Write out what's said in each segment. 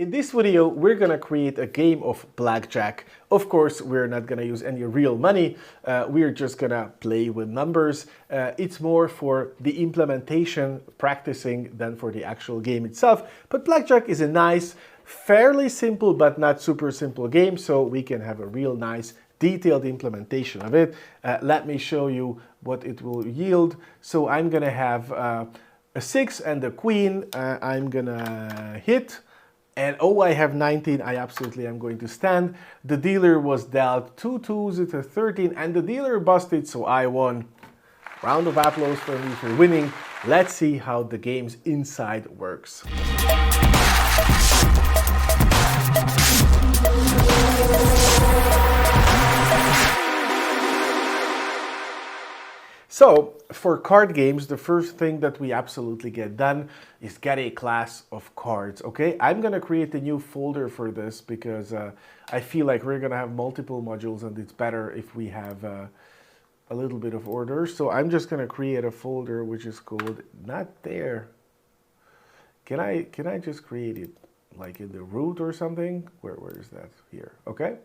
In this video, we're gonna create a game of blackjack. Of course, we're not gonna use any real money. We're just gonna play with numbers. It's more for the implementation, practicing, than for the actual game itself. But blackjack is a nice, fairly simple but not super simple game, so we can have a real nice detailed implementation of it. Let me show you what it will yield. So I'm gonna have a 6 and a queen. I'm gonna hit. And oh, I have 19, I absolutely am going to stand. The dealer was dealt 2 2s, it's a 13, and the dealer busted, so I won. Round of applause for me for winning. Let's see how the game's inside works. So, for card games, the first thing that we absolutely get done is get a class of cards, okay? I'm gonna create a new folder for this because I feel like we're gonna have multiple modules and it's better if we have a little bit of order. So I'm just gonna create a folder which is called, not there. Can I just create it like in the root or something? Where is that? Here, okay?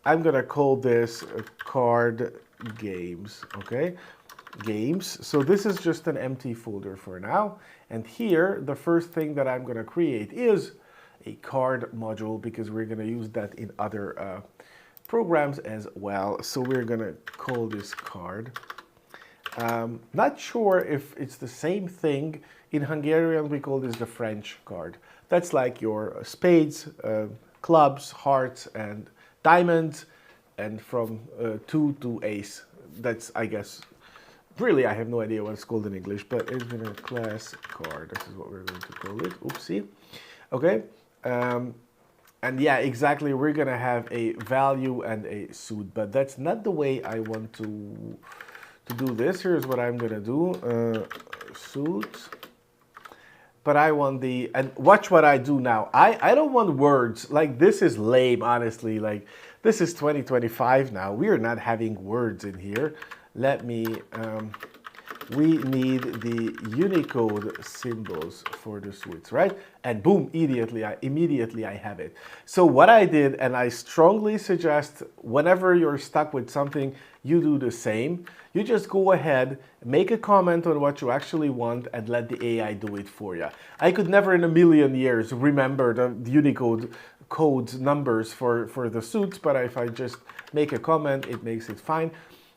I'm gonna call this card games, okay? Games. So this is just an empty folder for now. And here, the first thing that I'm going to create is a card module because we're going to use that in other programs as well. So we're going to call this card. Not sure if it's the same thing. In Hungarian, we call this the French card. That's like your spades, clubs, hearts, and diamonds, and from 2 to ace. That's, I guess, really, I have no idea what it's called in English, but it's in a class card. This is what we're going to call it. Oopsie. Okay. And yeah, exactly. We're going to have a value and a suit, but that's not the way I want to do this. Here's what I'm going to do. Suit. But I want the, and watch what I do now. I don't want words. Like, this is lame, honestly. Like, this is 2025 now. We are not having words in here. Let me, we need the Unicode symbols for the suites, right? And boom, immediately I have it. So what I did, and I strongly suggest whenever you're stuck with something, you do the same. You just go ahead, make a comment on what you actually want and let the AI do it for you. I could never in a million years remember the Unicode codes numbers for the suits, but if I just make a comment, it makes it fine.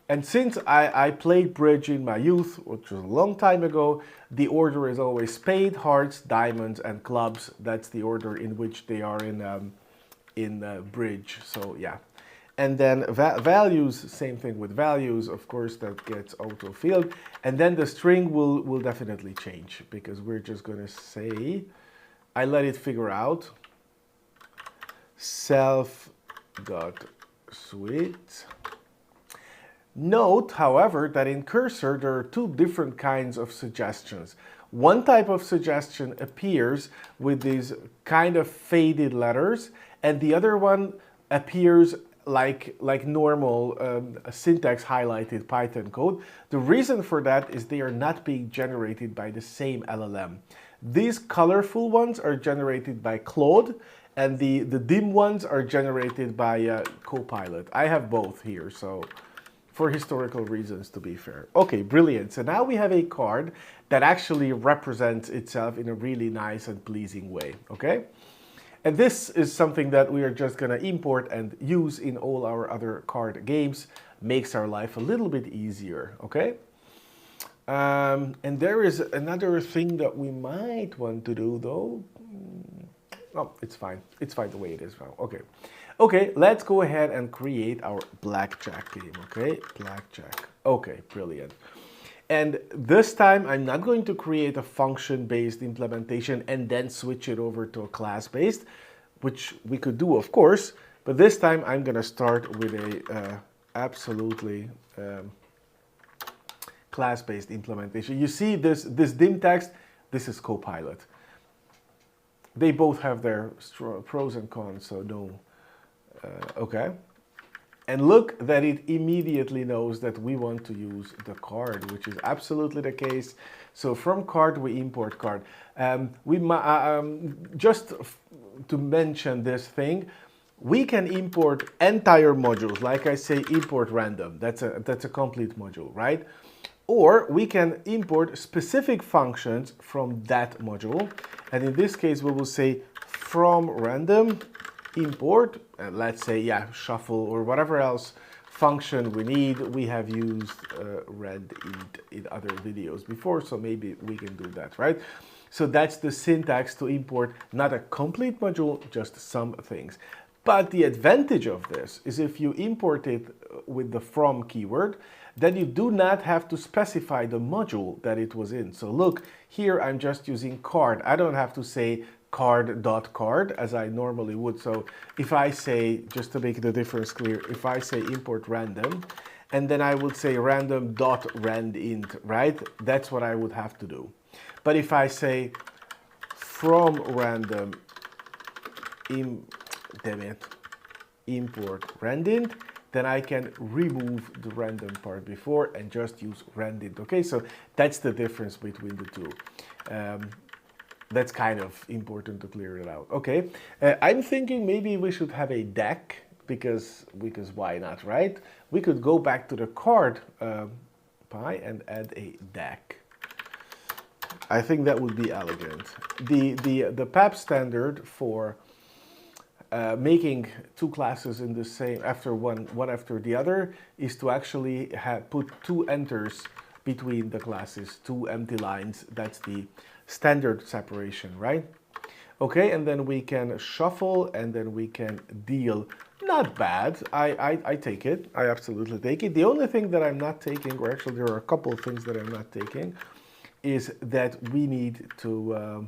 And since I played bridge in my youth, which was a long time ago, the order is always spade, hearts, diamonds, and clubs. That's the order in which they are in bridge. So yeah. And then values, same thing with values. Of course, that gets auto-filled. And then the string will definitely change because we're just going to say, I let it figure out. Self got sweet. Note, however, that in Cursor there are two different kinds of suggestions. One type of suggestion appears with these kind of faded letters, and the other one appears like normal syntax highlighted Python code. The reason for that is they are not being generated by the same LLM. These colorful ones are generated by Claude, and the dim ones are generated by Copilot. I have both here, so for historical reasons, to be fair. Okay, brilliant. So now we have a card that actually represents itself in a really nice and pleasing way, okay? And this is something that we are just gonna import and use in all our other card games. Makes our life a little bit easier, okay? And there is another thing that we might want to do though. Oh, it's fine. It's fine the way it is now, okay. Okay, let's go ahead and create our blackjack game, okay? Blackjack. Okay, brilliant. And this time, I'm not going to create a function-based implementation and then switch it over to a class-based, which we could do, of course, but this time I'm going to start with a absolutely class-based implementation. You see this dim text, this is Copilot. They both have their pros and cons, so no. Okay. And look that it immediately knows that we want to use the card, which is absolutely the case. So from card, we import card. We just to mention this thing. We can import entire modules. Like I say, import random. That's a complete module, right? Or we can import specific functions from that module. And in this case, we will say from random import, and let's say, yeah, shuffle or whatever else function we need. We have used randint in other videos before, so maybe we can do that, right? So that's the syntax to import not a complete module, just some things. But the advantage of this is if you import it with the from keyword, then you do not have to specify the module that it was in. So look, here I'm just using card. I don't have to say card.card as I normally would. So if I say, just to make the difference clear, if I say import random, and then I would say random.randint, right? That's what I would have to do. But if I say from random import randint, then I can remove the random part before and just use randint. Okay, so that's the difference between the two. That's kind of important to clear it out. Okay, I'm thinking maybe we should have a deck because why not, right? We could go back to the card pie and add a deck. I think that would be elegant. The PAP standard for making two classes in the same after one after the other is to actually put two enters between the classes, two empty lines. That's the standard separation, right? Okay, and then we can shuffle and then we can deal. Not bad. I take it. I absolutely take it. The only thing that I'm not taking, or actually there are a couple of things that I'm not taking, is that we need to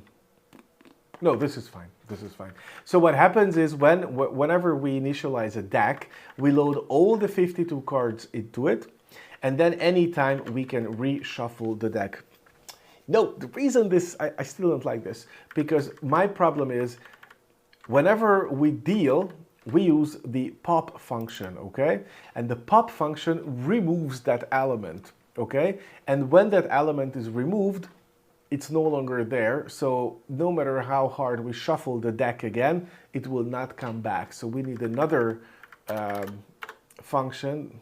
no, this is fine. This is fine. So what happens is whenever we initialize a deck, we load all the 52 cards into it, and then anytime we can reshuffle the deck. No, the reason I still don't like this, because my problem is whenever we deal, we use the pop function, okay? And the pop function removes that element, okay? And when that element is removed, it's no longer there, so no matter how hard we shuffle the deck again, it will not come back. So we need another function,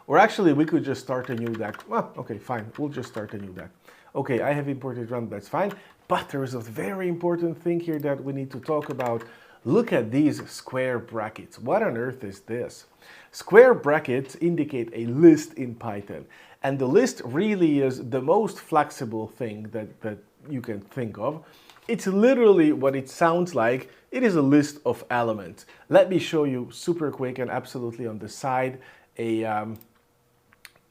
or actually we could just start a new deck. Well, okay, fine, we'll just start a new deck. Okay, I have imported run, that's fine, but there is a very important thing here that we need to talk about. Look at these square brackets. What on earth is this? Square brackets indicate a list in Python. And the list really is the most flexible thing that you can think of. It's literally what it sounds like. It is a list of elements. Let me show you super quick and absolutely on the side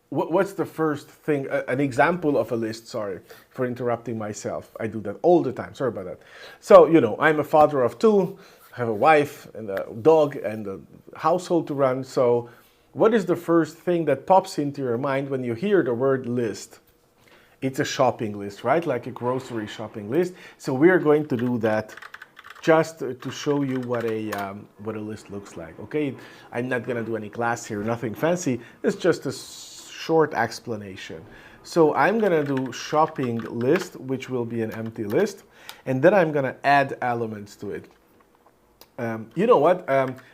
what's the first thing, an example of a list. Sorry for interrupting myself. I do that all the time. Sorry about that. So, you know, I'm a father of two. I have a wife and a dog and a household to run. So what is the first thing that pops into your mind when you hear the word list? It's a shopping list, right? Like a grocery shopping list. So we're going to do that just to show you what a list looks like, okay? I'm not gonna do any class here, nothing fancy. It's just a short explanation. So I'm gonna do shopping list, which will be an empty list, and then I'm gonna add elements to it. You know what?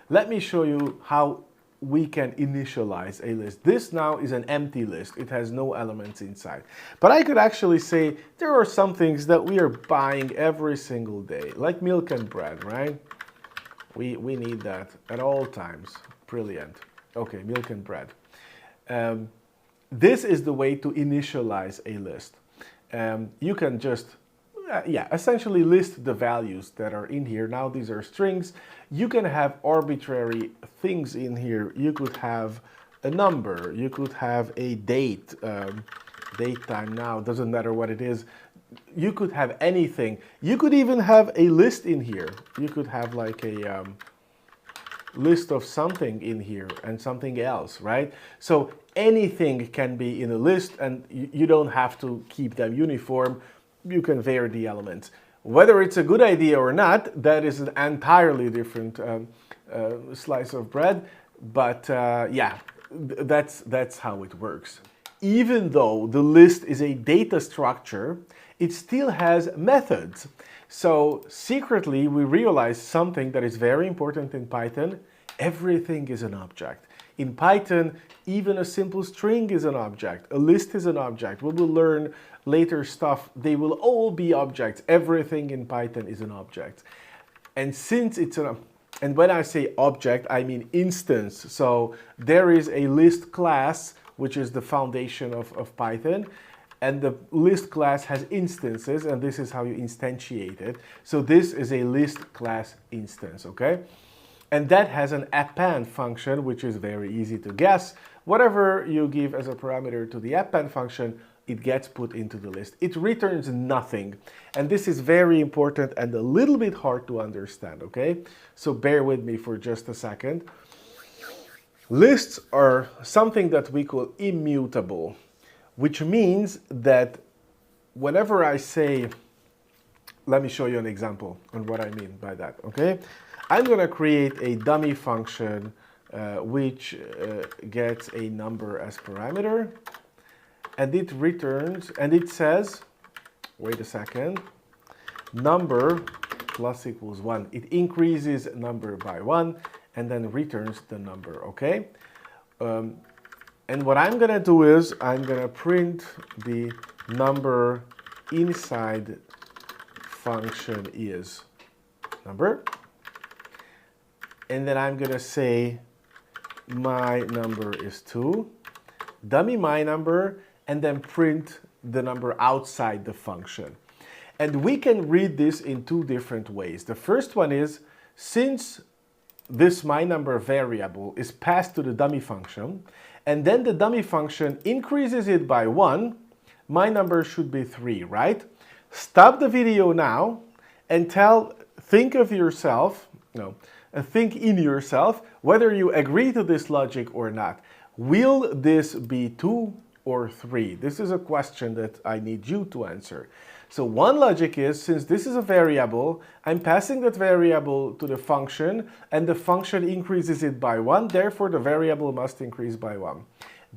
Let me show you how we can initialize a list. This now is an empty list. It has no elements inside. But I could actually say there are some things that we are buying every single day, like milk and bread, right? We need that at all times. Brilliant. Okay, milk and bread. This is the way to initialize a list. You can just essentially list the values that are in here. Now these are strings. You can have arbitrary things in here. You could have a number. You could have a date, date time now, doesn't matter what it is. You could have anything. You could even have a list in here. You could have like a list of something in here and something else, right? So anything can be in a list, and you don't have to keep them uniform. You can vary the elements. Whether it's a good idea or not, that is an entirely different slice of bread. But yeah, that's how it works. Even though the list is a data structure, it still has methods. So secretly, we realized something that is very important in Python. Everything is an object. In Python, even a simple string is an object. A list is an object. We will learn later stuff. They will all be objects. Everything in Python is an object. And since it's and when I say object, I mean instance. So there is a list class, which is the foundation of Python. And the list class has instances, and this is how you instantiate it. So this is a list class instance, okay? And that has an append function, which is very easy to guess. Whatever you give as a parameter to the append function, it gets put into the list. It returns nothing. And this is very important and a little bit hard to understand, okay? So bear with me for just a second. Lists are something that we call immutable, which means that whenever I say, let me show you an example on what I mean by that, okay? I'm going to create a dummy function which gets a number as parameter, and it returns, and it says, wait a second, number plus equals 1. It increases number by 1 and then returns the number, okay? And what I'm going to do is I'm going to print the number inside function is number. And then I'm going to say my number is 2, dummy my number, and then print the number outside the function. And we can read this in two different ways. The first one is, since this my number variable is passed to the dummy function, and then the dummy function increases it by 1, my number should be 3, right? Stop the video now and think in yourself whether you agree to this logic or not. Will this be 2 or 3? This is a question that I need you to answer. So one logic is, since this is a variable, I'm passing that variable to the function, and the function increases it by 1, therefore the variable must increase by 1.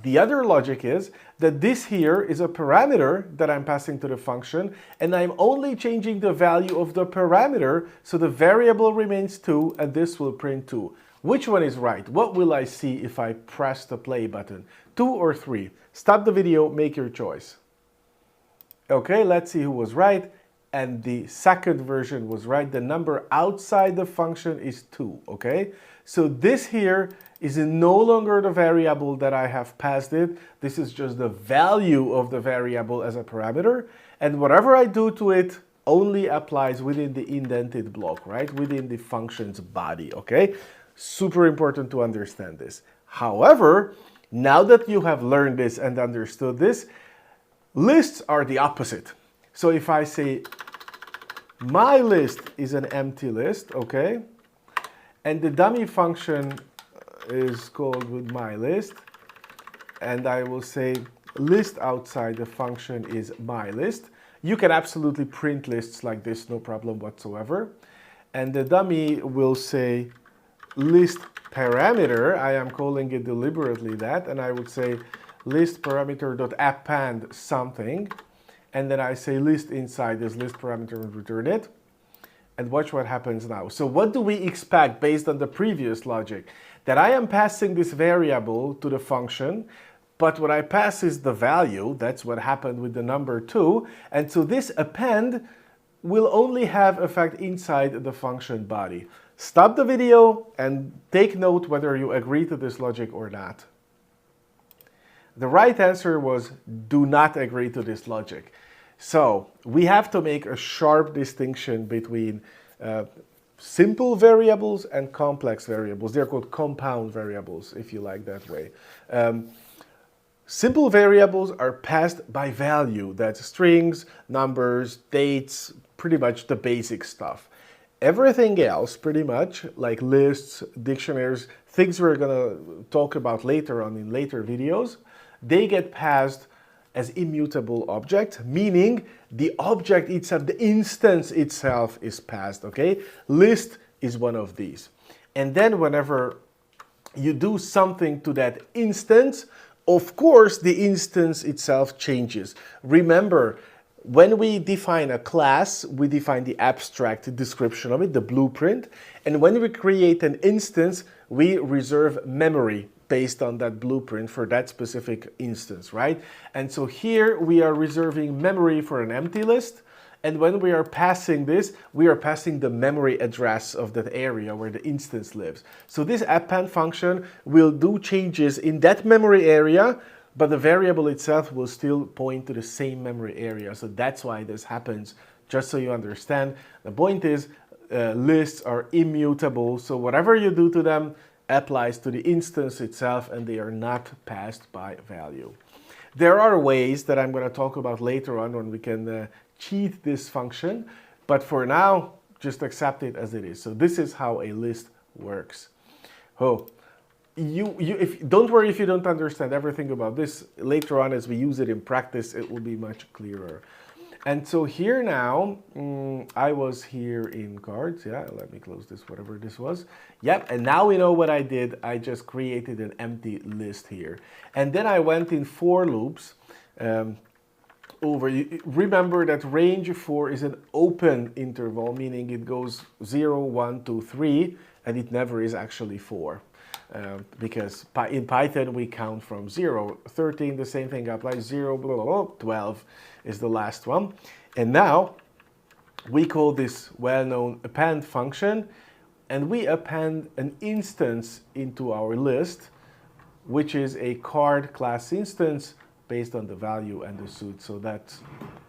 The other logic is that this here is a parameter that I'm passing to the function, and I'm only changing the value of the parameter, so the variable remains 2, and this will print 2. Which one is right? What will I see if I press the play button? 2 or 3? Stop the video, make your choice. Okay, let's see who was right. And the second version was right. The number outside the function is 2, okay? So this here is no longer the variable that I have passed it. This is just the value of the variable as a parameter. And whatever I do to it only applies within the indented block, right? Within the function's body, okay? Super important to understand this. However, now that you have learned this and understood this, lists are the opposite. So if I say my list is an empty list, okay, and the dummy function is called with my list, and I will say list outside the function is my list, you can absolutely print lists like this, no problem whatsoever. And the dummy will say list parameter, I am calling it deliberately that, and I would say list parameter.append something, and then I say list inside this list parameter and return it. And watch what happens now. So what do we expect based on the previous logic? That I am passing this variable to the function, but what I pass is the value. That's what happened with the number 2. And so this append will only have effect inside the function body. Stop the video and take note whether you agree to this logic or not. The right answer was do not agree to this logic. So we have to make a sharp distinction between simple variables and complex variables. They're called compound variables, if you like that way. Simple variables are passed by value. That's strings, numbers, dates, pretty much the basic stuff. Everything else, pretty much, like lists, dictionaries, things we're going to talk about later on in later videos, they get passed as immutable objects, meaning the object itself, the instance itself is passed, okay? List is one of these. And then whenever you do something to that instance, of course, the instance itself changes. Remember, when we define a class, we define the abstract description of it, the blueprint. And when we create an instance, we reserve memory based on that blueprint for that specific instance, right? And so here we are reserving memory for an empty list. And when we are passing this, we are passing the memory address of that area where the instance lives. So this append function will do changes in that memory area, but the variable itself will still point to the same memory area. So that's why this happens, just so you understand. The point is, lists are immutable, so whatever you do to them applies to the instance itself, and they are not passed by value. There are ways that I'm going to talk about later on when we can cheat this function, but for now, just accept it as it is. So this is how a list works. Oh. Don't worry if you don't understand everything about this. Later on, as we use it in practice, it will be much clearer. And so here now, I was here in cards. Yeah, let me close this, whatever this was. Yep, and now we know what I did. I just created an empty list here. And then I went in for loops over. Remember that range 4 is an open interval, meaning it goes 0, 1, 2, 3, and it never is actually 4. Because in Python we count from 0, 13, the same thing applies, 0, blah, blah, blah, 12 is the last one. And now we call this well-known append function, and we append an instance into our list, which is a card class instance based on the value and the suit. So that's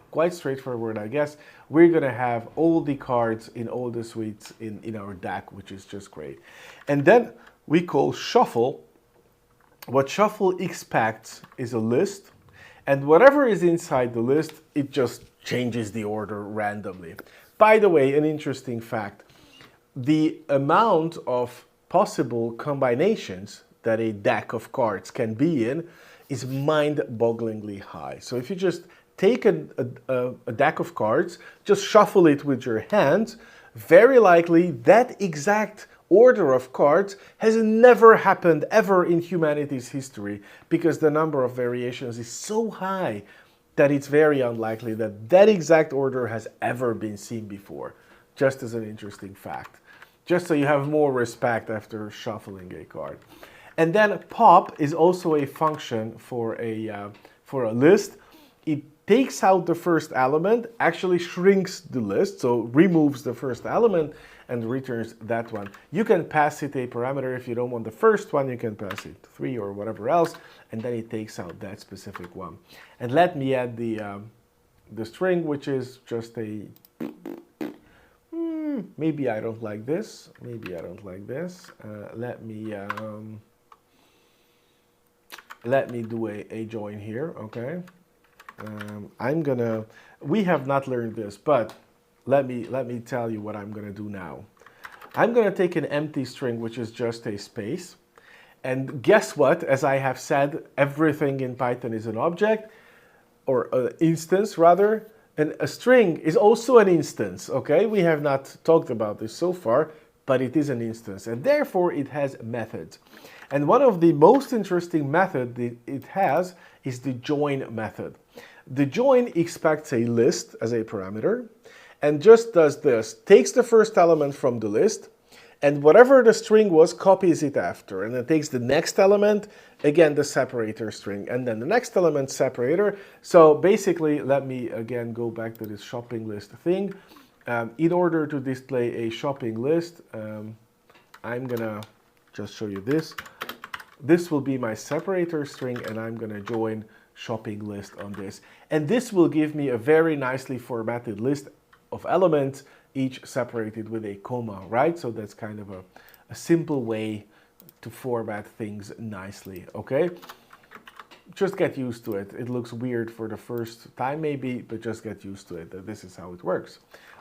quite straightforward, I guess. We're going to have all the cards in all the suites in our deck, which is just great. And then we call shuffle. What shuffle expects is a list, and whatever is inside the list, it just changes the order randomly. By the way, an interesting fact, the amount of possible combinations that a deck of cards can be in is mind-bogglingly high. So if you just take a deck of cards, just shuffle it with your hands, very likely that exact order of cards has never happened ever in humanity's history, because the number of variations is so high that it's very unlikely that that exact order has ever been seen before. Just as an interesting fact. Just so you have more respect after shuffling a card. And then pop is also a function for a list. It takes out the first element, actually shrinks the list, so removes the first element and returns that one. You can pass it a parameter. If you don't want the first one, you can pass it 3 or whatever else, and then it takes out that specific one. And let me add the string, which is just a, maybe I don't like this, maybe I don't like this. Let me do a join here, okay? We have not learned this, but let me tell you what I'm gonna do now. I'm gonna take an empty string, which is just a space, and guess what? As I have said, everything in Python is an object, or an instance rather, and a string is also an instance, okay? We have not talked about this so far, but it is an instance, and therefore it has methods. And one of the most interesting methods it has is the join method. The join expects a list as a parameter, and just does this, takes the first element from the list, and whatever the string was, copies it after, and it takes the next element, again the separator string, and then the next element separator. So basically, let me again go back to this shopping list thing. In order to display a shopping list, I'm gonna just show you this. This will be my separator string, and I'm gonna join shopping list on this. And this will give me a very nicely formatted list of elements, each separated with a comma, right? So that's kind of a simple way to format things nicely, okay? Just get used to it. It looks weird for the first time maybe, but just get used to it, that this is how it works.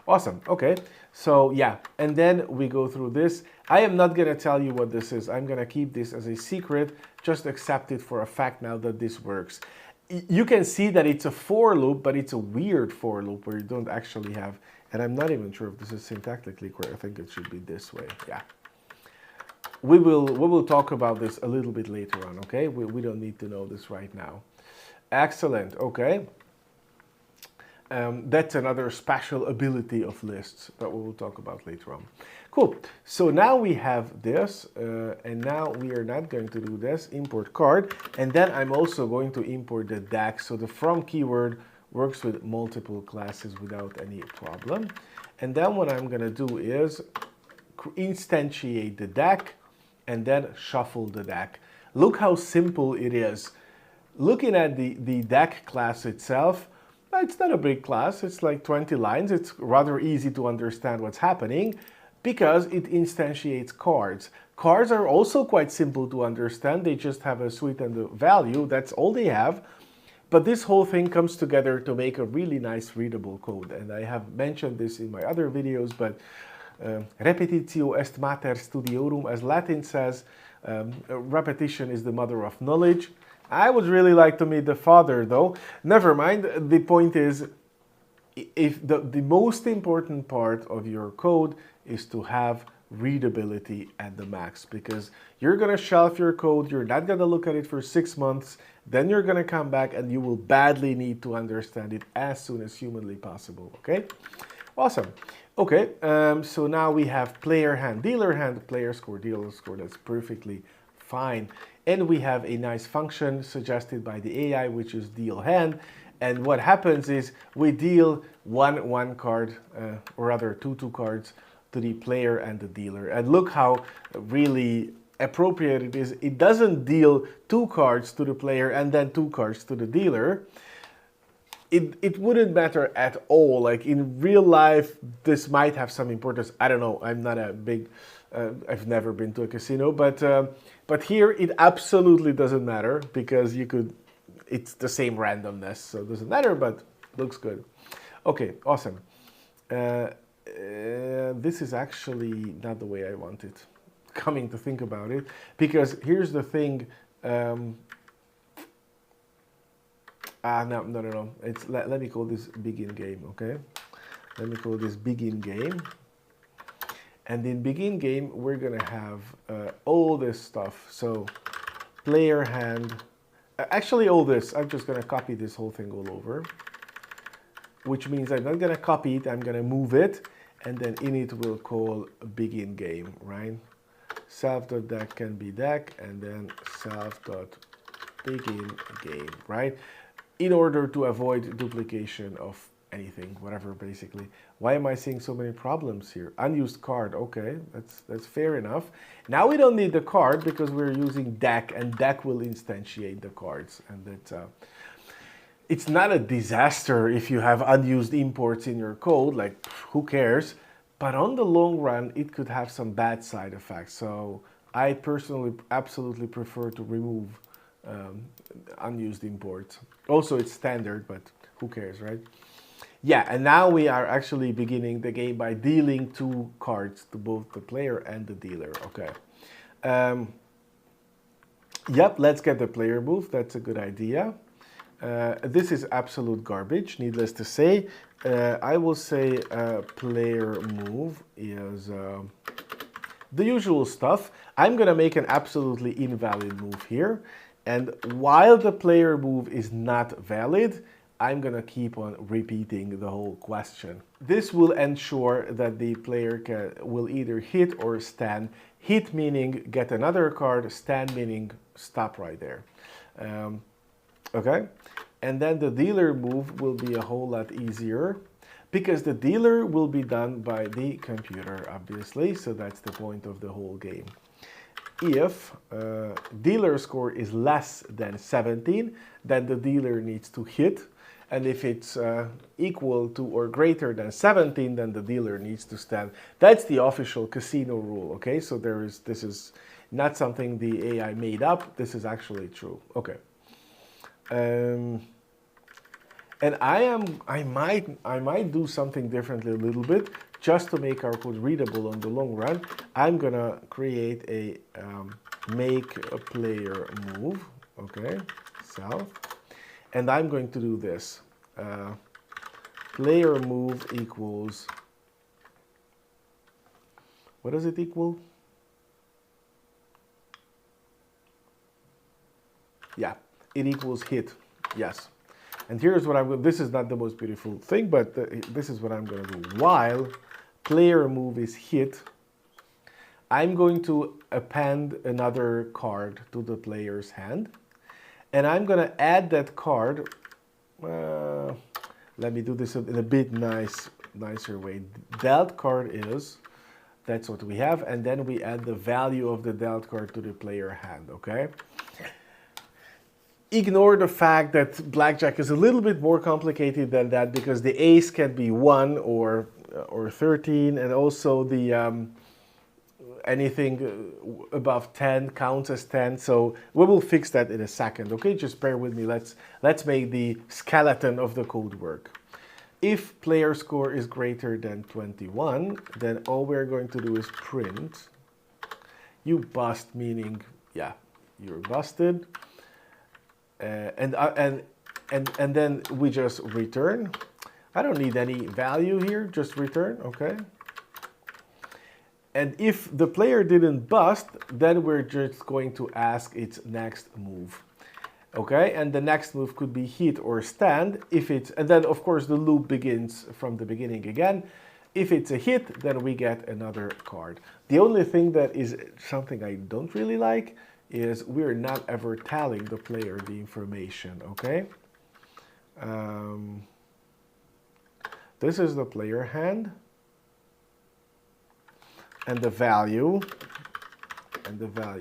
Awesome, okay. So yeah, and then we go through this. I am not gonna tell you what this is. I'm gonna keep this as a secret. Just accept it for a fact now that this works. You can see that it's a for loop, but it's a weird for loop where you don't actually have, and I'm not even sure if this is syntactically correct. I think it should be this way, yeah. We will talk about this a little bit later on, okay? We don't need to know this right now. Excellent, okay. That's another special ability of lists that we will talk about later on. Cool. So now we have this, and now we are not going to do this, import card, and then I'm also going to import the deck. So the from keyword works with multiple classes without any problem. And then what I'm going to do is instantiate the deck and then shuffle the deck. Look how simple it is. Looking at the deck class itself, it's not a big class, it's like 20 lines. It's rather easy to understand what's happening because it instantiates cards. Cards are also quite simple to understand. They just have a suite and a value. That's all they have. But this whole thing comes together to make a really nice readable code. And I have mentioned this in my other videos, but repetitio est mater studiorum, as Latin says, repetition is the mother of knowledge. I would really like to meet the father though. Never mind, the point is, if the most important part of your code is to have readability at the max, because you're going to shelf your code, you're not going to look at it for 6 months, then you're going to come back and you will badly need to understand it as soon as humanly possible, okay? Awesome. Okay, so now we have player hand, dealer hand, player score, dealer score. That's perfectly fine. And we have a nice function suggested by the AI, which is deal hand. And what happens is we deal one card, or rather two cards, to the player and the dealer. And look how really appropriate it is. It doesn't deal 2 cards to the player and then 2 cards to the dealer. It wouldn't matter at all. Like in real life, this might have some importance. I don't know. I'm not a big, I've never been to a casino, but here it absolutely doesn't matter because you could, it's the same randomness, so it doesn't matter, but looks good. Okay, awesome. This is actually not the way I want it, coming to think about it, because here's the thing. No. It's let me call this begin game, okay? Let me call this begin game. And in begin game, we're gonna have all this stuff. So player hand, actually all this, I'm just gonna copy this whole thing all over, which means I'm not gonna copy it, I'm gonna move it, and then init will call begin game, right? Self.deck can be deck, and then self.begin game, right? In order to avoid duplication of anything, whatever, basically. Why am I seeing so many problems here? Unused card, okay, that's fair enough. Now we don't need the card because we're using deck, and deck will instantiate the cards. And that it's not a disaster if you have unused imports in your code, like who cares? But on the long run, it could have some bad side effects. So I personally absolutely prefer to remove unused imports. Also, it's standard, but who cares, right? Yeah, and now we are actually beginning the game by dealing 2 cards to both the player and the dealer. Okay. Yep, let's get the player move. That's a good idea. This is absolute garbage, needless to say. I will say player move is the usual stuff. I'm going to make an absolutely invalid move here. And while the player move is not valid, I'm going to keep on repeating the whole question. This will ensure that the player will either hit or stand. Hit meaning get another card, stand meaning stop right there. Okay? And then the dealer move will be a whole lot easier because the dealer will be done by the computer, obviously. So that's the point of the whole game. If dealer score is less than 17, then the dealer needs to hit. And if it's equal to or greater than 17, then the dealer needs to stand. That's the official casino rule, okay? So this is not something the AI made up. This is actually true. Okay. And I might do something differently a little bit just to make our code readable on the long run. I'm gonna create a make a player move, okay, self, and I'm going to do this. Player move equals, what does it equal? Yeah, it equals hit, yes. And here's what I'm going to, this is not the most beautiful thing, but this is what I'm going to do. While player move is hit, I'm going to append another card to the player's hand. And I'm going to add that card. Let me do this in a bit nicer way. Dealt card is, that's what we have. And then we add the value of the dealt card to the player hand, okay? Ignore the fact that blackjack is a little bit more complicated than that, because the ace can be 1 or 13, and also the anything above 10 counts as 10. So we will fix that in a second, okay? Just bear with me. Let's make the skeleton of the code work. If player score is greater than 21, then all we're going to do is print you bust, meaning, yeah, you're busted. And then we just return. I don't need any value here, just return, okay? And if the player didn't bust, then we're just going to ask its next move, okay? And the next move could be hit or stand. If it's, and then of course the loop begins from the beginning again. If it's a hit, then we get another card. The only thing that is something I don't really like is we're not ever telling the player the information, okay? This is the player hand, and the value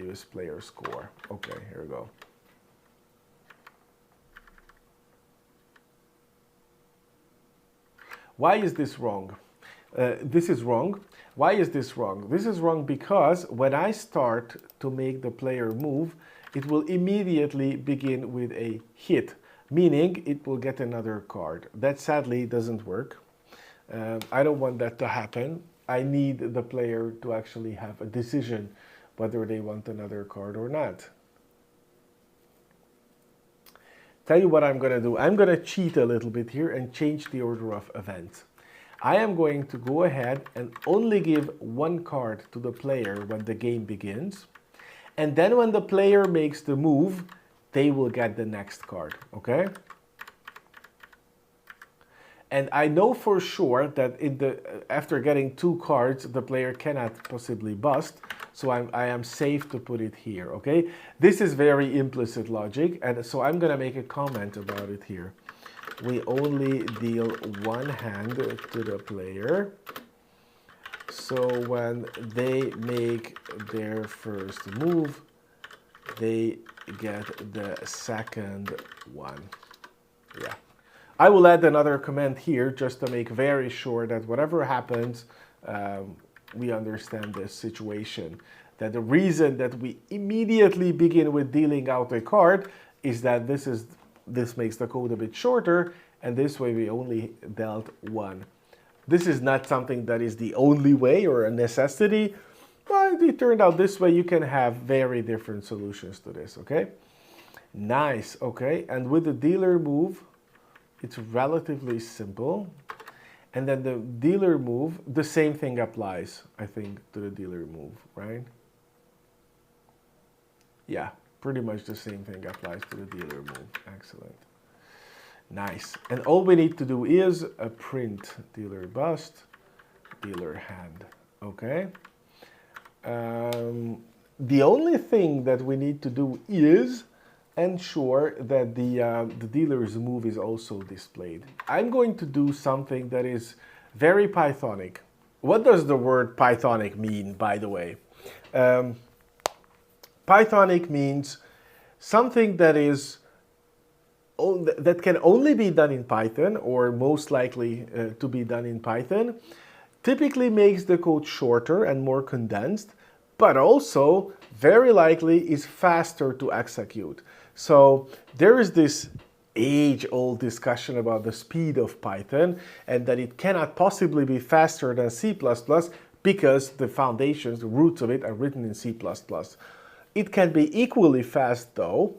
is player score. Okay, here we go. Why is this wrong? This is wrong. Why is this wrong? This is wrong because when I start to make the player move, it will immediately begin with a hit, meaning it will get another card. That sadly doesn't work. I don't want that to happen. I need the player to actually have a decision whether they want another card or not. Tell you what I'm going to do. I'm going to cheat a little bit here and change the order of events. I am going to go ahead and only give one card to the player when the game begins. And then when the player makes the move, they will get the next card, okay? And I know for sure that after getting 2 cards, the player cannot possibly bust. So I am safe to put it here, okay? This is very implicit logic, and so I'm gonna make a comment about it here. We only deal one hand to the player. So when they make their first move, they get the second one. Yeah. I will add another comment here just to make very sure that whatever happens, we understand this situation. That the reason that we immediately begin with dealing out a card is that this makes the code a bit shorter, and this way we only dealt one. This is not something that is the only way or a necessity, but it turned out this way. You can have very different solutions to this, okay? Nice, okay, and with the dealer move, it's relatively simple. And then the dealer move, the same thing applies, I think, to the dealer move, right? Yeah, pretty much the same thing applies to the dealer move. Excellent. Nice. And all we need to do is a print dealer bust, dealer hand, okay? The only thing that we need to do is ensure that the dealer's move is also displayed. I'm going to do something that is very Pythonic. What does the word Pythonic mean, by the way? Pythonic means something that can only be done in Python, or most likely to be done in Python, typically makes the code shorter and more condensed, but also very likely is faster to execute. So there is this age-old discussion about the speed of Python and that it cannot possibly be faster than C++ because the foundations, the roots of it are written in C++. It can be equally fast though,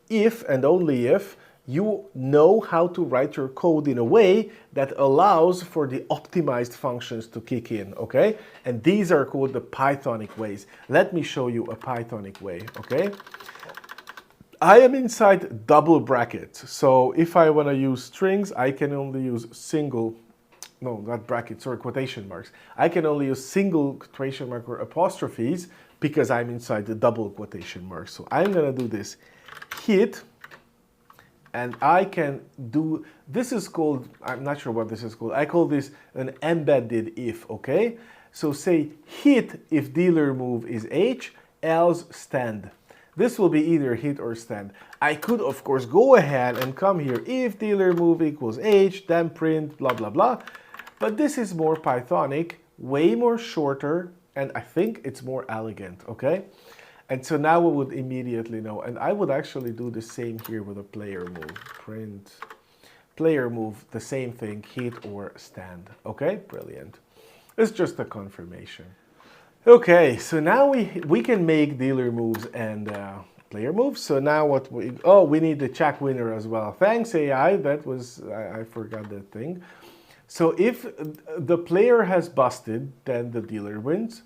if and only if you know how to write your code in a way that allows for the optimized functions to kick in, okay? And these are called the Pythonic ways. Let me show you a Pythonic way, okay? I am inside double brackets. So if I want to use strings, I can only use single, no, not brackets, sorry, quotation marks. I can only use single quotation mark or apostrophes because I'm inside the double quotation marks. So I'm going to do this hit, and I can do, this is called, I'm not sure what this is called. I call this an embedded if, okay? So say hit if dealer move is H, else stand. This will be either hit or stand. I could, of course, go ahead and come here. If dealer move equals H, then print, blah, blah, blah. But this is more Pythonic, way more shorter, and I think it's more elegant, okay? And so now we would immediately know. And I would actually do the same here with a player move. Print, player move, the same thing, hit or stand. Okay, brilliant. It's just a confirmation. Okay, so now we can make dealer moves and player moves. So now what we need the check winner as well. Thanks AI, that was, I forgot that thing. So if the player has busted, then the dealer wins.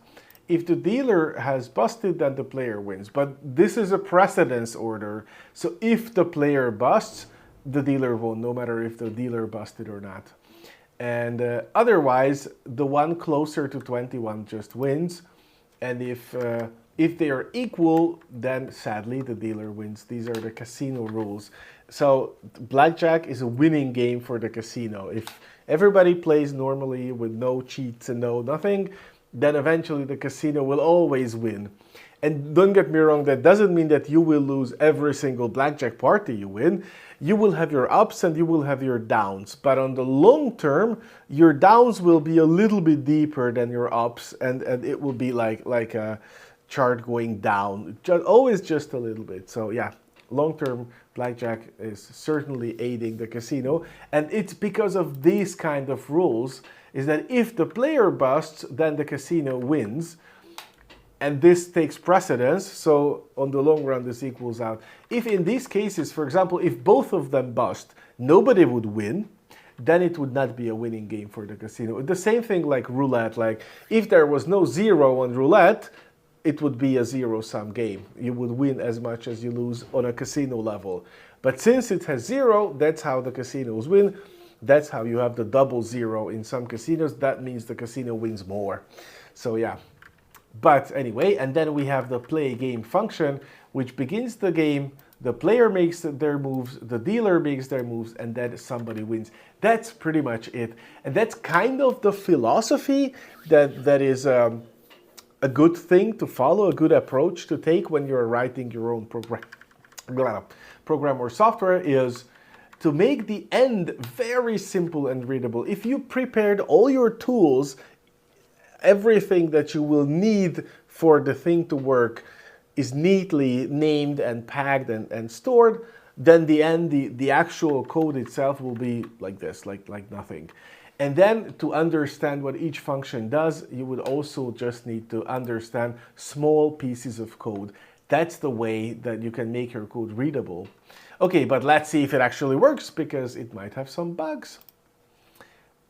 If the dealer has busted, then the player wins. But this is a precedence order. So if the player busts, the dealer won, no matter if the dealer busted or not. And otherwise, the one closer to 21 just wins. And if they are equal, then sadly the dealer wins. These are the casino rules. So Blackjack is a winning game for the casino. If everybody plays normally with no cheats and nothing, then eventually the casino will always win. And don't get me wrong, that doesn't mean that you will lose every single blackjack party you win. You will have your ups and you will have your downs. But on the long term, your downs will be a little bit deeper than your ups, and it will be like a chart going down, always just a little bit. So yeah, long-term blackjack is certainly aiding the casino. And it's because of these kind of rules, is that if the player busts, then the casino wins. And this takes precedence, so on the long run this equals out. If in these cases, for example, if both of them bust, nobody would win, then it would not be a winning game for the casino. The same thing like roulette, like if there was no zero on roulette, it would be a zero-sum game. You would win as much as you lose on a casino level. But since it has zero, that's how the casinos win. That's how you have the double zero in some casinos. That means the casino wins more. So yeah. But anyway, and then we have the play game function, which begins the game, the player makes their moves, the dealer makes their moves, and then somebody wins. That's pretty much it. And that's kind of the philosophy that is a good thing to follow, a good approach to take when you're writing your own program or software, is to make the end very simple and readable. If you prepared all your tools, everything that you will need for the thing to work is neatly named and packed and stored, then the actual code itself will be like this, like nothing. And then to understand what each function does, you would also just need to understand small pieces of code. That's the way that you can make your code readable. Okay, but let's see if it actually works, because it might have some bugs.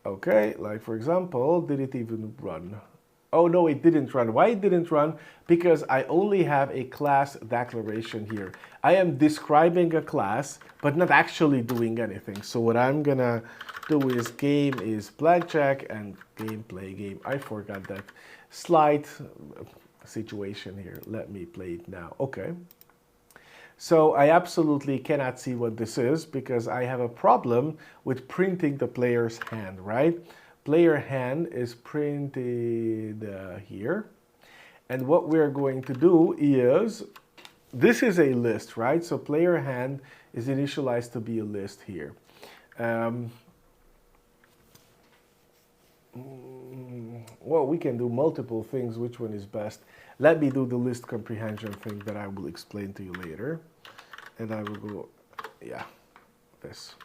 Okay, like for example, did it even run? Oh no, it didn't run. Why it didn't run? Because I only have a class declaration here. I am describing a class, but not actually doing anything. So what I'm gonna do is game is blackjack and game play game. I forgot that slight situation here. Let me play it now. Okay. So I absolutely cannot see what this is because I have a problem with printing the player's hand, right? Player hand is printed here. And what we're going to do is, this is a list, right? So player hand is initialized to be a list here. Well, we can do multiple things. Which one is best? Let me do the list comprehension thing that I will explain to you later. And I will go, yeah, this.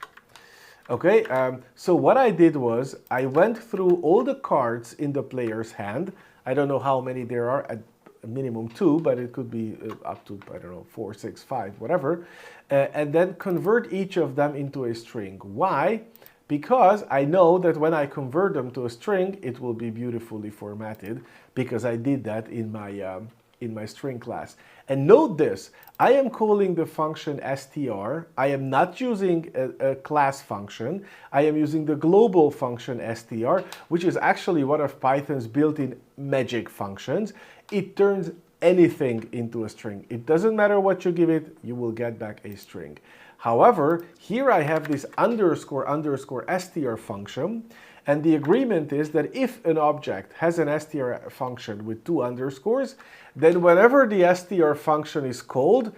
Okay, so what I did was I went through all the cards in the player's hand. I don't know how many there are, at minimum 2, but it could be up to, I don't know, 4, 6, 5, whatever. And then convert each of them into a string. Why? Because I know that when I convert them to a string, it will be beautifully formatted, because I did that in my in my string class. And note this, I am calling the function str. I am not using a class function. I am using the global function str, which is actually one of Python's built-in magic functions. It turns anything into a string. It doesn't matter what you give it, you will get back a string. However, here I have this underscore underscore str function, and the agreement is that if an object has an str function with 2 underscores, then whenever the str function is called,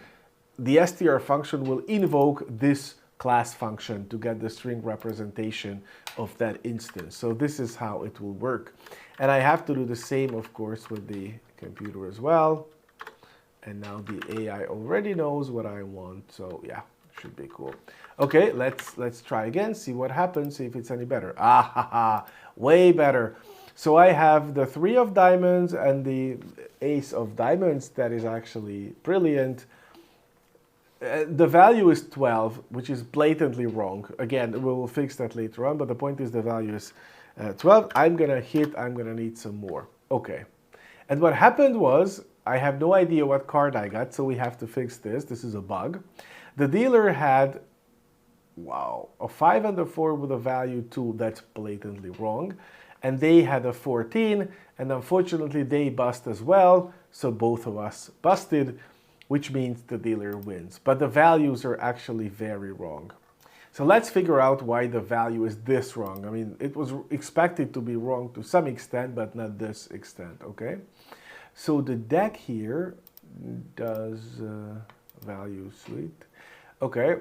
the str function will invoke this class function to get the string representation of that instance. So this is how it will work. And I have to do the same, of course, with the computer as well. And now the AI already knows what I want, so yeah, should be cool. Okay, let's try again, see what happens, see if it's any better. Ah, ha, ha, way better. So I have the 3 of diamonds and the ace of diamonds. That is actually brilliant. The value is 12, which is blatantly wrong. Again, we will fix that later on, but the point is the value is 12. I'm gonna need some more. Okay. And what happened was, I have no idea what card I got, so we have to fix this. This is a bug. The dealer had, wow, a 5 and a 4 with a value 2. That's blatantly wrong. And they had a 14, and unfortunately they bust as well, so both of us busted, which means the dealer wins. But the values are actually very wrong. So let's figure out why the value is this wrong. I mean, it was expected to be wrong to some extent, but not this extent, okay? So the deck here does value suite. Okay,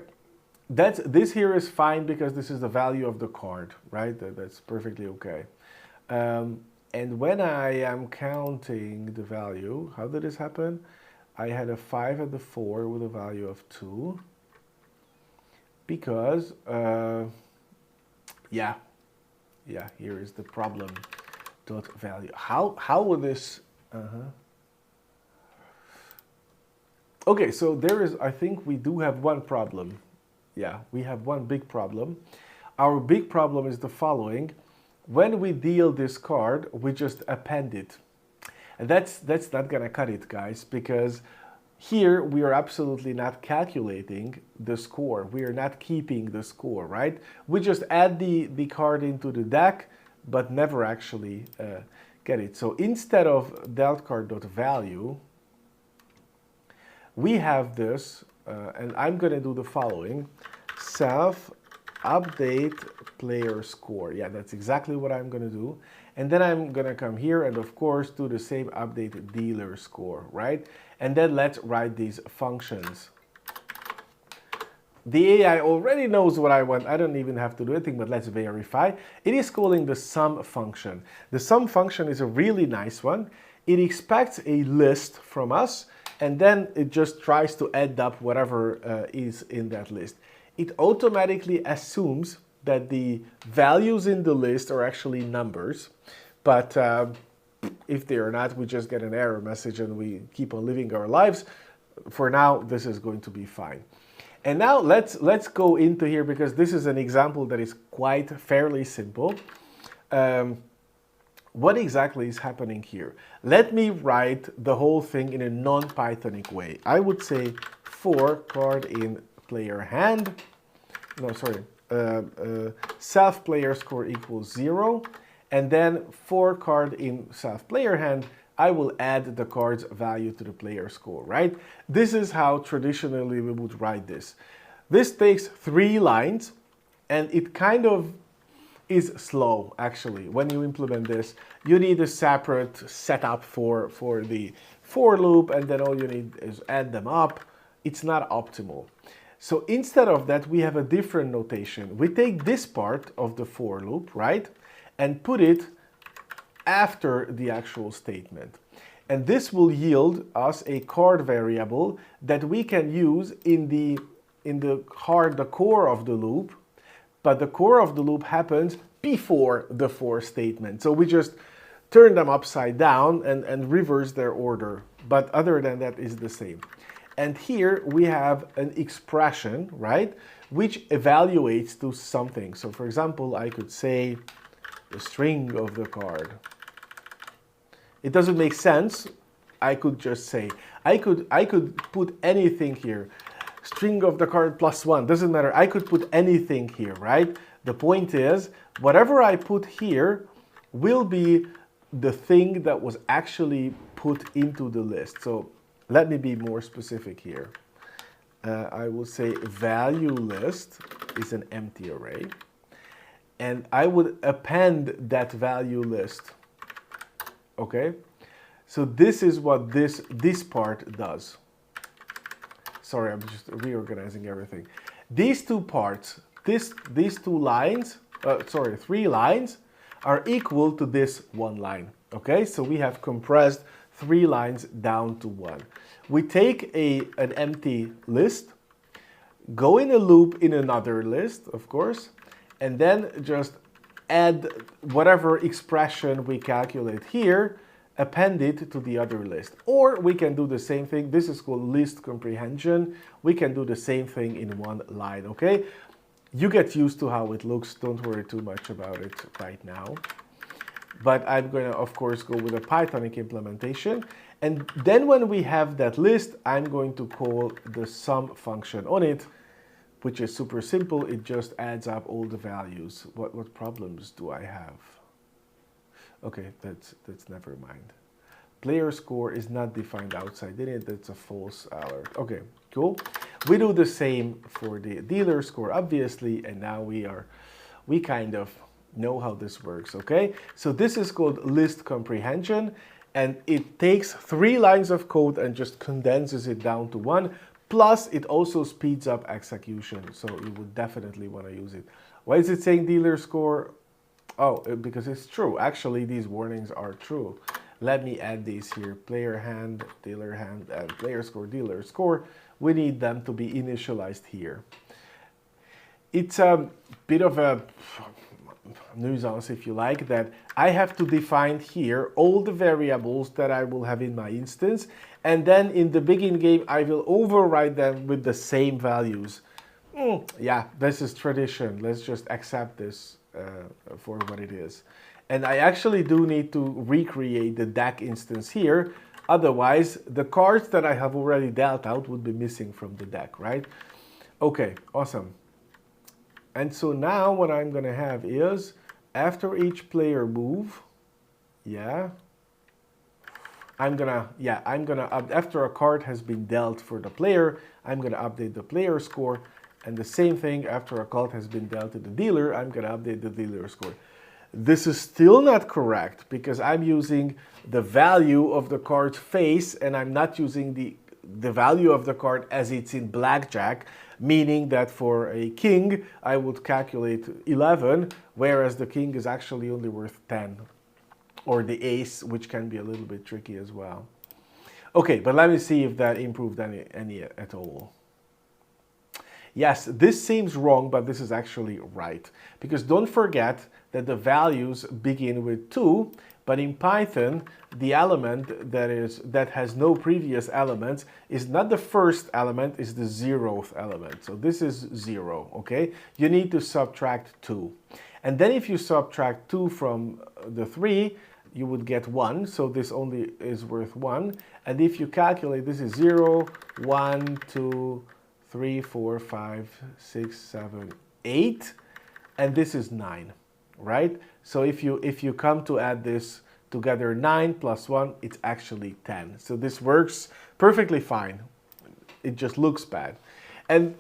this here is fine because this is the value of the card, right? That's perfectly okay. And when I am counting the value, how did this happen? I had a 5 and a 4 with a value of 2. Because, yeah, here is the problem. Dot value. How would this? Okay, so there is. I think we do have one problem. Yeah, we have one big problem. Our big problem is the following: when we deal this card, we just append it, and that's not gonna cut it, guys, because here we are absolutely not calculating the score. We are not keeping the score, right? We just add the card into the deck, but never actually get it. So instead of dealt card.value, we have this, and I'm gonna do the following: self update player score. Yeah, that's exactly what I'm gonna do. And then I'm gonna come here and of course do the same update dealer score, right? And then let's write these functions. The AI already knows what I want. I don't even have to do anything, but let's verify. It is calling the sum function. The sum function is a really nice one. It expects a list from us, and then it just tries to add up whatever is in that list. It automatically assumes that the values in the list are actually numbers, but if they are not, we just get an error message and we keep on living our lives. For now, this is going to be fine. And now let's go into here, because this is an example that is quite fairly simple. What exactly is happening here? Let me write the whole thing in a non-Pythonic way. I would say for card in player hand, no, sorry, self player score equals 0, and then for card in self player hand, I will add the card's value to the player score, right? This is how traditionally we would write this. This takes 3 lines, and it kind of is slow, actually. When you implement this, you need a separate setup for the for loop, and then all you need is add them up. It's not optimal. So instead of that, we have a different notation. We take this part of the for loop, right, and put it after the actual statement. And this will yield us a card variable that we can use in the core of the loop, but the core of the loop happens before the for statement. So we just turn them upside down and reverse their order, but other than that is the same. And here we have an expression, right, which evaluates to something. So for example, I could say the string of the card. It doesn't make sense I could just say, I could put anything here. String of the card +1, doesn't matter. I could put anything here, right? The point is, whatever I put here will be the thing that was actually put into the list. So let me be more specific here. I will say value list is an empty array. And I would append that value list. Okay? So this is what this part does. Sorry, I'm just reorganizing everything. These two parts, these two lines, three lines are equal to this one line. Okay? So we have compressed 3 lines down to 1. We take an empty list, go in a loop in another list, of course, and then just add whatever expression we calculate here, append it to the other list. Or we can do the same thing. This is called list comprehension. We can do the same thing in one line, okay? You get used to how it looks. Don't worry too much about it right now. But I'm going to, of course, go with a Pythonic implementation. And then when we have that list, I'm going to call the sum function on it, which is super simple. It just adds up all the values. What problems do I have? Okay, that's never mind. Player score is not defined outside in it. That's a false alert. Okay, cool. We do the same for the dealer score, obviously, and now we kind of know how this works, okay? So this is called list comprehension, and it takes 3 lines of code and just condenses it down to 1. Plus, it also speeds up execution, so you would definitely want to use it. Why is it saying dealer score? Oh, because it's true. Actually, these warnings are true. Let me add these here. Player hand, and player score, dealer score. We need them to be initialized here. It's a bit of a nuisance, if you like, that I have to define here all the variables that I will have in my instance, and then in the begin game I will override them with the same values. Yeah, this is tradition. Let's just accept this for what it is. And I actually do need to recreate the deck instance here, otherwise the cards that I have already dealt out would be missing from the deck, right? Okay, awesome. And so now what I'm going to have is, after each player move, after a card has been dealt for the player, I'm going to update the player score. And the same thing, after a card has been dealt to the dealer, I'm going to update the dealer score. This is still not correct because I'm using the value of the card's face and I'm not using the value of the card as it's in Blackjack, meaning that for a king, I would calculate 11, whereas the king is actually only worth 10, or the ace, which can be a little bit tricky as well. Okay, but let me see if that improved any at all. Yes, this seems wrong, but this is actually right. Because don't forget that the values begin with 2, but in Python, the element that has no previous elements is not the first element, it's the 0th element. So this is 0, okay? You need to subtract 2. And then if you subtract 2 from the 3, you would get 1, so this only is worth 1. And if you calculate, this is 0, 1, 2, 3, 4, 5, 6, 7, 8, and this is 9, right? So if you come to add this together, 9 plus 1, it's actually 10. So this works perfectly fine. It just looks bad. And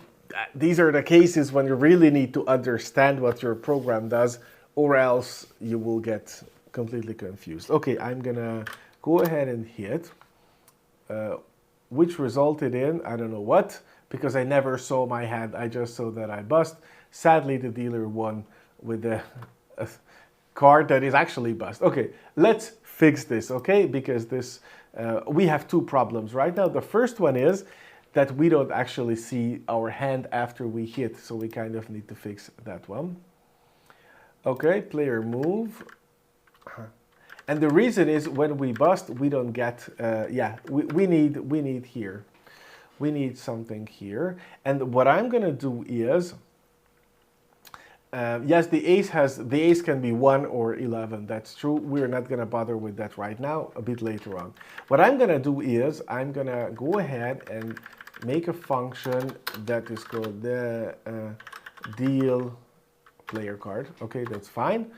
these are the cases when you really need to understand what your program does, or else you will get completely confused. Okay, I'm gonna go ahead and hit, which resulted in, I don't know what, because I never saw my hand, I just saw that I bust. Sadly, the dealer won with a card that is actually bust. Okay, let's fix this, okay? Because this, we have 2 problems right now. The first one is that we don't actually see our hand after we hit, so we kind of need to fix that one. Okay, player move. And the reason is when we bust, we don't get, we need here. We need something here. And what I'm going to do is, Yes, the ace can be 1 or 11. That's true. We're not going to bother with that right now, a bit later on. What I'm going to do is I'm going to go ahead and make a function that is called the deal player card. Okay, that's fine.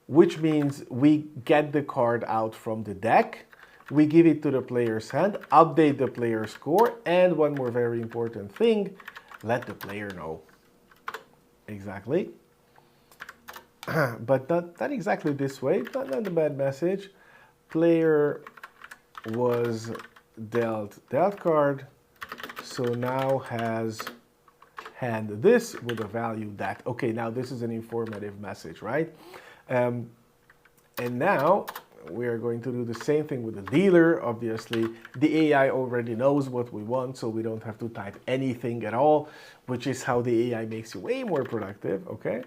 Which means we get the card out from the deck, we give it to the player's hand, update the player's score, and one more very important thing, let the player know. Exactly. But not exactly this way, not a bad message. Player was dealt that card, so now has hand this with a value that. Okay, now this is an informative message, right? And now we are going to do the same thing with the dealer. Obviously, the AI already knows what we want, so we don't have to type anything at all, which is how the AI makes you way more productive, okay?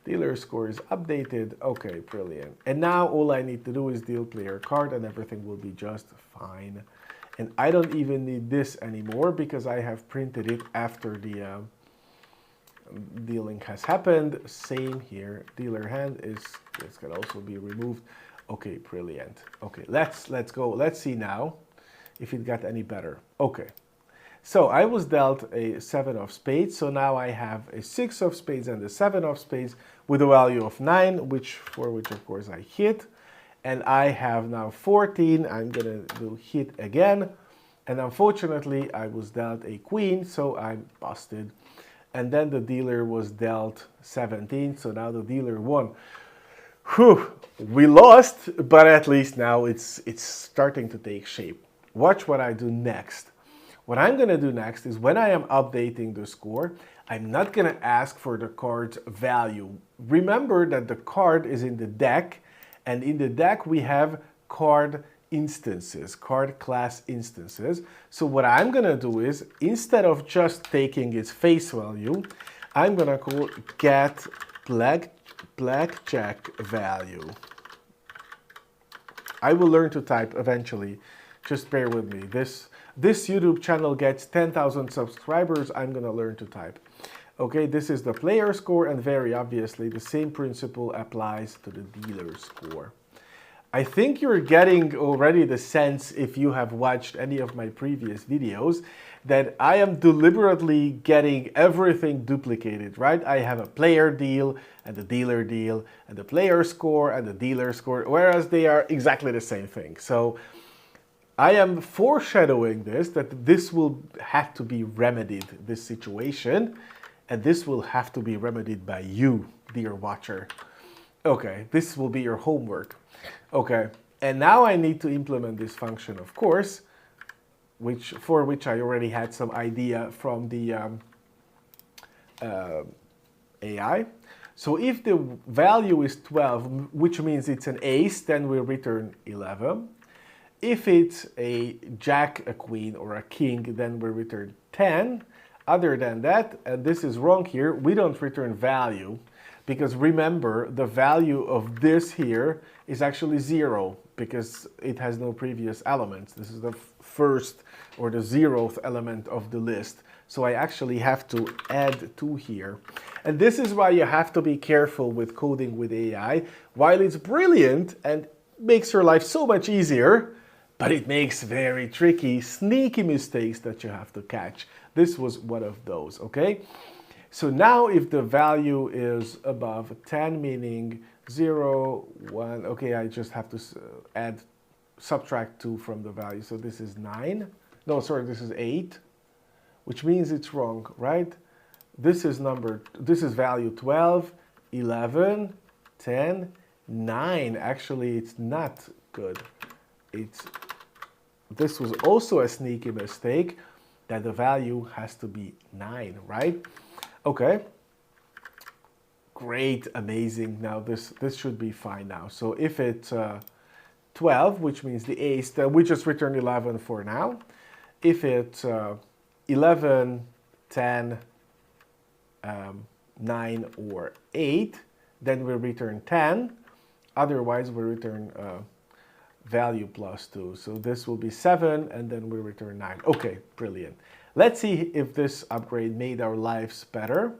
Dealer score is updated. Okay, brilliant. And now all I need to do is deal player card and everything will be just fine. And I don't even need this anymore because I have printed it after the dealing has happened. Same here. Dealer hand is, this can also be removed. Okay, brilliant. Okay, let's go. Let's see now if it got any better. Okay. So I was dealt a 7 of spades, so now I have a 6 of spades and a 7 of spades with a value of 9, for which of course I hit. And I have now 14, I'm gonna do hit again. And unfortunately I was dealt a queen, so I'm busted. And then the dealer was dealt 17, so now the dealer won. Whew, we lost, but at least now it's starting to take shape. Watch what I do next. What I'm going to do next is when I am updating the score, I'm not going to ask for the card's value. Remember that the card is in the deck, and in the deck we have card instances, card class instances. So what I'm going to do is, instead of just taking its face value, I'm going to call get Blackjack value. I will learn to type eventually. Just bear with me. This YouTube channel gets 10,000 subscribers. I'm going to learn to type. Okay, this is the player score, and very obviously the same principle applies to the dealer score. I think you're getting already the sense, if you have watched any of my previous videos, that I am deliberately getting everything duplicated, right? I have a player deal and the dealer deal and the player score and the dealer score, whereas they are exactly the same thing. So I am foreshadowing this, that this will have to be remedied, this situation, and this will have to be remedied by you, dear watcher. Okay, this will be your homework. Okay, and now I need to implement this function, of course, for which I already had some idea from the AI. So if the value is 12, which means it's an ace, then we return 11. If it's a jack, a queen, or a king, then we return 10. Other than that, and this is wrong here, we don't return value. Because remember, the value of this here is actually 0 because it has no previous elements. This is the first or the 0th element of the list. So I actually have to add 2 here. And this is why you have to be careful with coding with AI. While it's brilliant and makes your life so much easier, but it makes very tricky, sneaky mistakes that you have to catch. This was one of those, okay? So now if the value is above 10, meaning 0, 1, okay, I just have to subtract 2 from the value. So this is 9. No, sorry, this is 8, which means it's wrong, right? This is value 12, 11, 10, 9. Actually, it's not good. This was also a sneaky mistake, that the value has to be 9, right? Okay, great, amazing. Now this should be fine now. So if it's 12, which means the ace, then we just return 11 for now. If it's 11, 10, 9, or 8, then we return 10. Otherwise, we return value plus 2. So this will be 7, and then we return 9. Okay, brilliant. Let's see if this upgrade made our lives better.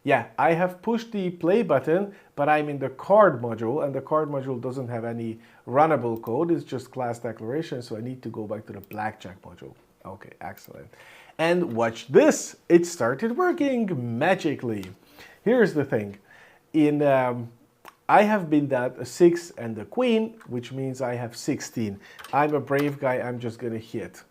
Yeah, I have pushed the play button, but I'm in the card module, and the card module doesn't have any runnable code. It's just class declaration, so I need to go back to the Blackjack module. Okay, excellent. And watch this. It started working magically. Here's the thing. I have been dealt a 6 and a queen, which means I have 16. I'm a brave guy, I'm just gonna hit.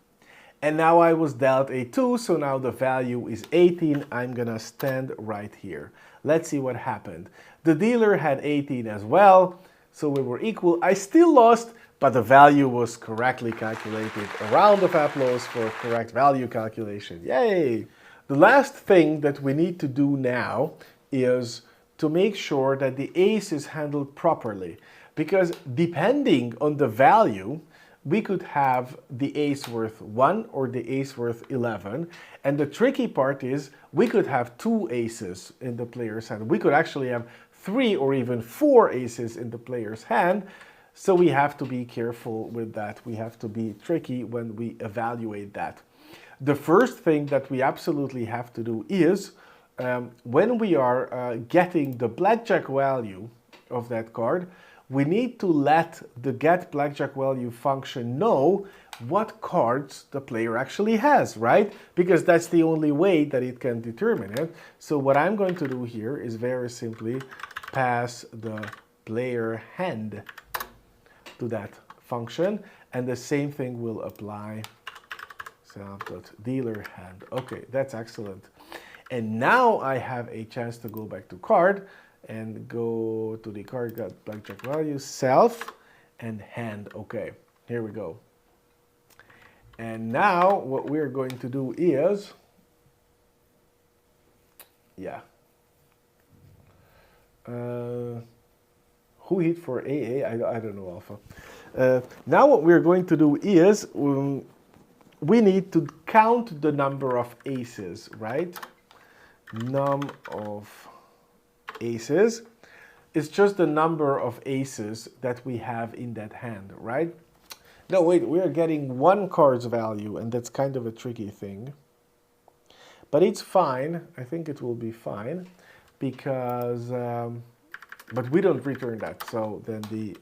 And now I was dealt a 2, so now the value is 18. I'm gonna stand right here. Let's see what happened. The dealer had 18 as well, so we were equal. I still lost, but the value was correctly calculated. A round of applause for correct value calculation. Yay! The last thing that we need to do now is to make sure that the ace is handled properly. Because depending on the value, we could have the ace worth 1 or the ace worth 11. And the tricky part is we could have 2 aces in the player's hand. We could actually have 3 or even 4 aces in the player's hand. So we have to be careful with that. We have to be tricky when we evaluate that. The first thing that we absolutely have to do is when we are getting the blackjack value of that card, we need to let the get blackjack value function know what cards the player actually has, right? Because that's the only way that it can determine it. So what I'm going to do here is very simply pass the player hand to that function, and the same thing will apply. Self.dealer hand. Okay, that's excellent. And now I have a chance to go back to card and go to the card got blackjack value, self, and hand. Okay, here we go. And now what we're going to do is, yeah. Who hit for AA? I don't know, Alpha. Now what we're going to do is, we need to count the number of aces, right? Num of aces is just the number of aces that we have in that hand, right? No, wait, we're getting 1 card's value, and that's kind of a tricky thing. But it's fine. I think it will be fine because, but we don't return that. So then the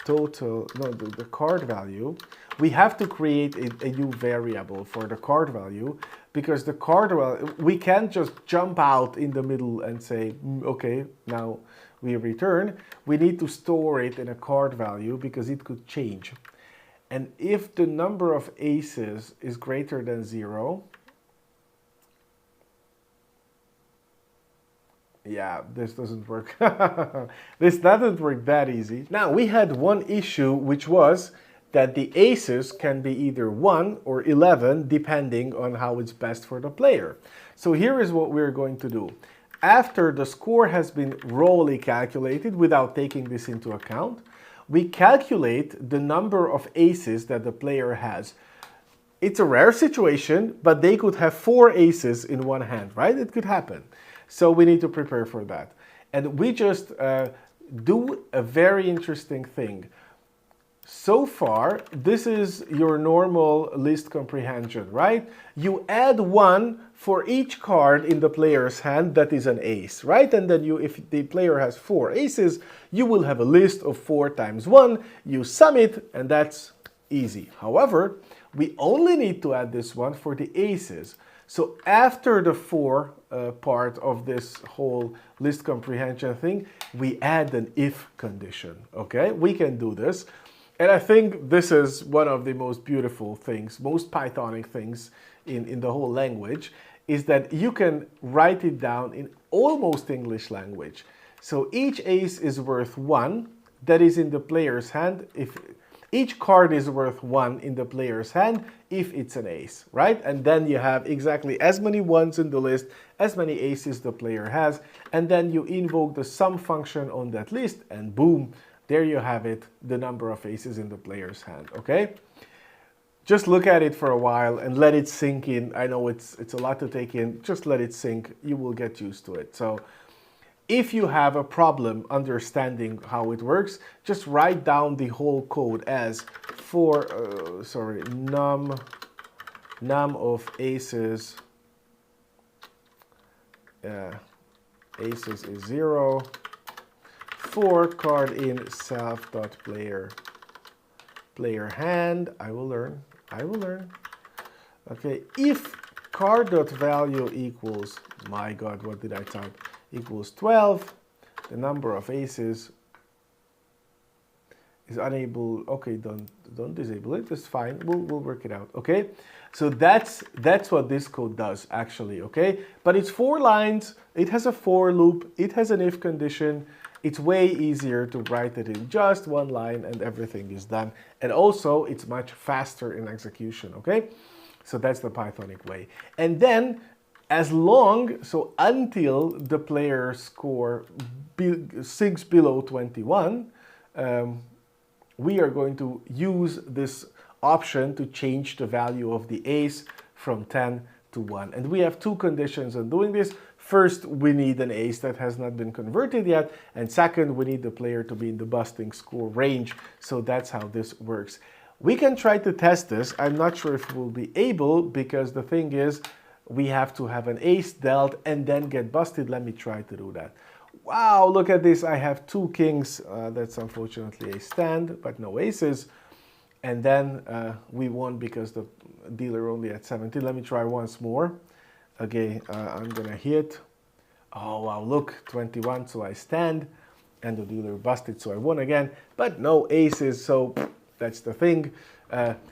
total, no, the card value, we have to create a new variable for the card value, because the card value, we can't just jump out in the middle and say, okay, now we return. We need to store it in a card value because it could change. And if the number of aces is greater than 0, yeah, this doesn't work. This doesn't work that easy. Now, we had one issue, which was that the aces can be either 1 or 11, depending on how it's best for the player. So here is what we're going to do. After the score has been rawly calculated without taking this into account, we calculate the number of aces that the player has. It's a rare situation, but they could have 4 aces in one hand, right? It could happen. So we need to prepare for that. And we just do a very interesting thing. So far, this is your normal list comprehension, right? You add 1 for each card in the player's hand that is an ace, right? And then if the player has 4 aces, you will have a list of 4 times 1. You sum it, and that's easy. However, we only need to add this one for the aces. So after the 4 part of this whole list comprehension thing, we add an if condition, okay? We can do this. And I think this is one of the most beautiful things, most Pythonic things in the whole language, is that you can write it down in almost English language. So each ace is worth 1, that is in the player's hand. If each card is worth 1 in the player's hand if it's an ace, right? And then you have exactly as many 1s in the list, as many aces the player has, and then you invoke the sum function on that list, and boom, there you have it, the number of aces in the player's hand, okay? Just look at it for a while and let it sink in. I know it's a lot to take in. Just let it sink. You will get used to it. So if you have a problem understanding how it works, just write down the whole code as num of aces aces is 0. 4 card in self.player player hand. I will learn. Okay, if card.value equals, my God, what did I type? Equals 12, the number of aces is unable. Okay, don't disable it. It's fine. We'll work it out. Okay, so that's what this code does actually. Okay, but it's 4 lines. It has a for loop. It has an if condition. It's way easier to write it in just 1 line and everything is done. And also, it's much faster in execution. Okay, so that's the Pythonic way. And then, until the player score sinks below 21. We are going to use this option to change the value of the ace from 10 to 1. And we have 2 conditions on doing this. First, we need an ace that has not been converted yet. And second, we need the player to be in the busting score range. So that's how this works. We can try to test this. I'm not sure if we'll be able, because the thing is, we have to have an ace dealt and then get busted. Let me try to do that. Wow, look at this. I have 2 kings. That's unfortunately a stand, but no aces. And then we won because the dealer only had 17. Let me try once more. Okay, I'm going to hit. Oh, wow, look, 21. So I stand and the dealer busted. So I won again, but no aces. So that's the thing.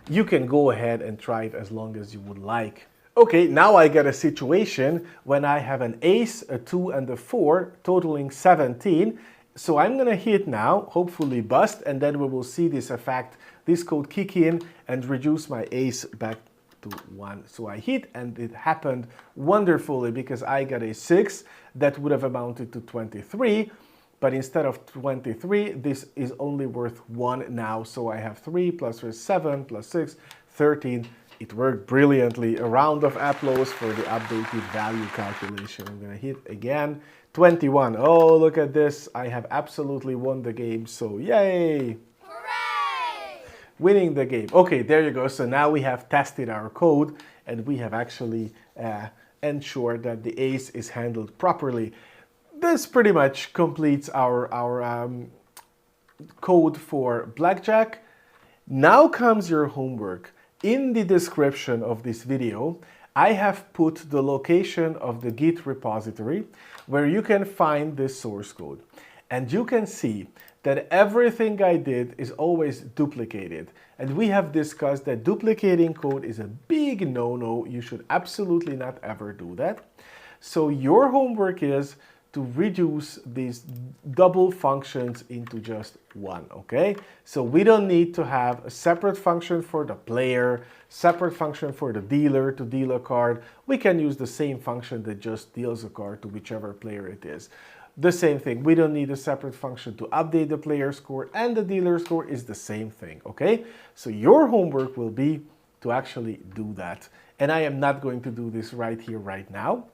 You can go ahead and try it as long as you would like. Okay, now I get a situation when I have an ace, a 2, and a 4, totaling 17. So I'm going to hit now, hopefully bust, and then we will see this effect, this code kick in and reduce my ace back to 1. So I hit, and it happened wonderfully because I got a 6 that would have amounted to 23. But instead of 23, this is only worth 1 now. So I have 3 plus 7 plus 6, 13. It worked brilliantly. A round of applause for the updated value calculation. I'm going to hit again. 21. Oh, look at this. I have absolutely won the game. So yay! Hooray! Winning the game. Okay, there you go. So now we have tested our code and we have actually ensured that the ace is handled properly. This pretty much completes our code for Blackjack. Now comes your homework. In the description of this video, I have put the location of the Git repository where you can find this source code. And you can see that everything I did is always duplicated. And we have discussed that duplicating code is a big no-no. You should absolutely not ever do that. So your homework is to reduce these double functions into just one, okay? So we don't need to have a separate function for the player, separate function for the dealer to deal a card. We can use the same function that just deals a card to whichever player it is. The same thing, we don't need a separate function to update the player score, and the dealer score is the same thing, okay? So your homework will be to actually do that. And I am not going to do this right here, right now.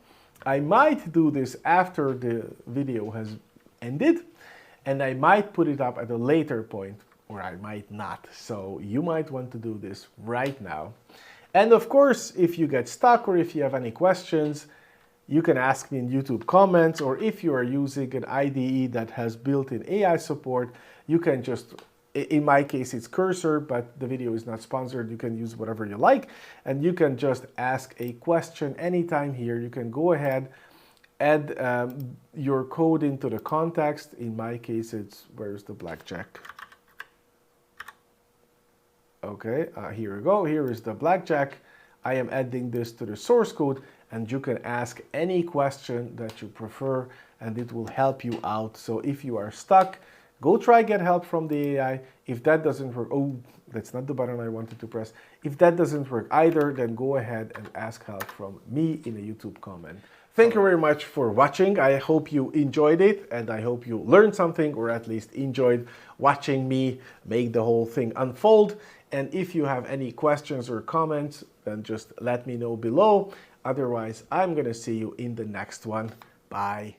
I might do this after the video has ended, and I might put it up at a later point, or I might not. So you might want to do this right now. And of course, if you get stuck or if you have any questions, you can ask me in YouTube comments, or if you are using an IDE that has built-in AI support, you can just, in my case it's Cursor, but the video is not sponsored. You can use whatever you like, and you can just ask a question anytime here. You can go ahead, add your code into the context. In my case, it's, where's the Blackjack? Okay, here we go. Here is the Blackjack. I am adding this to the source code, and you can ask any question that you prefer, and it will help you out. So if you are stuck, go try get help from the AI. If that doesn't work, oh, that's not the button I wanted to press. If that doesn't work either, then go ahead and ask help from me in a YouTube comment. Thank you very much for watching. I hope you enjoyed it, and I hope you learned something, or at least enjoyed watching me make the whole thing unfold. And if you have any questions or comments, then just let me know below. Otherwise, I'm gonna see you in the next one. Bye.